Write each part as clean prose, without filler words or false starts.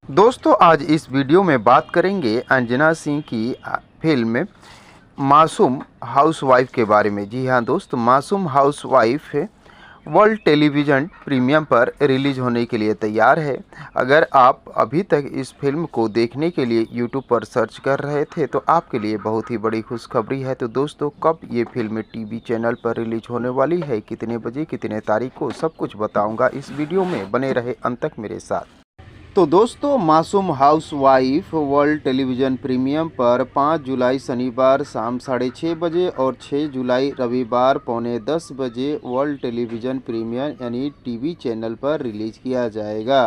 दोस्तों आज इस वीडियो में बात करेंगे अंजना सिंह की फिल्म मासूम हाउसवाइफ के बारे में। जी हाँ दोस्त, मासूम हाउसवाइफ वर्ल्ड टेलीविज़न प्रीमियम पर रिलीज़ होने के लिए तैयार है। अगर आप अभी तक इस फिल्म को देखने के लिए यूट्यूब पर सर्च कर रहे थे तो आपके लिए बहुत ही बड़ी खुशखबरी है। तो दोस्तों कब ये फिल्म टीवी चैनल पर रिलीज़ होने वाली है, कितने बजे, कितने तारीख को, सब कुछ बताऊंगा इस वीडियो में। बने रहे अंत तक मेरे साथ। तो दोस्तों मासूम हाउसवाइफ वर्ल्ड टेलीविज़न प्रीमियम पर 5 जुलाई शनिवार शाम 6:30 बजे और 6 जुलाई रविवार पौने 10 बजे वर्ल्ड टेलीविज़न प्रीमियम यानी टीवी चैनल पर रिलीज़ किया जाएगा।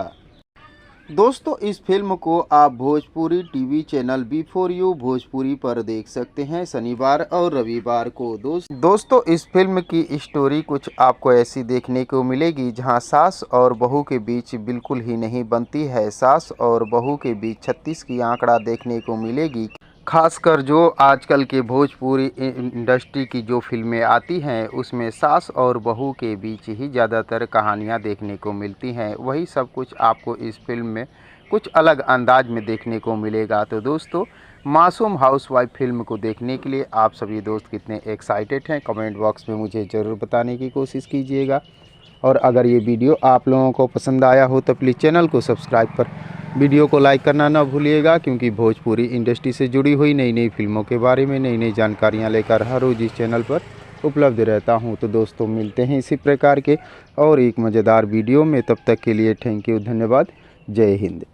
दोस्तों इस फिल्म को आप भोजपुरी टीवी चैनल बी4U भोजपुरी पर देख सकते हैं शनिवार और रविवार को। दोस्तों इस फिल्म की स्टोरी कुछ आपको ऐसी देखने को मिलेगी जहां सास और बहू के बीच बिल्कुल ही नहीं बनती है। सास और बहू के बीच 36 की आंकड़ा देखने को मिलेगी। खासकर जो आजकल के भोजपुरी इंडस्ट्री की जो फिल्में आती हैं उसमें सास और बहू के बीच ही ज़्यादातर कहानियां देखने को मिलती हैं। वही सब कुछ आपको इस फिल्म में कुछ अलग अंदाज में देखने को मिलेगा। तो दोस्तों मासूम हाउसवाइफ फिल्म को देखने के लिए आप सभी दोस्त कितने एक्साइटेड हैं, कमेंट बॉक्स में मुझे ज़रूर बताने की कोशिश कीजिएगा। और अगर ये वीडियो आप लोगों को पसंद आया हो तो प्लीज़ चैनल को सब्सक्राइब कर वीडियो को लाइक करना ना भूलिएगा, क्योंकि भोजपुरी इंडस्ट्री से जुड़ी हुई नई नई फिल्मों के बारे में नई नई जानकारियां लेकर हर रोज़ इस चैनल पर उपलब्ध रहता हूं। तो दोस्तों मिलते हैं इसी प्रकार के और एक मज़ेदार वीडियो में। तब तक के लिए थैंक यू, धन्यवाद, जय हिंद।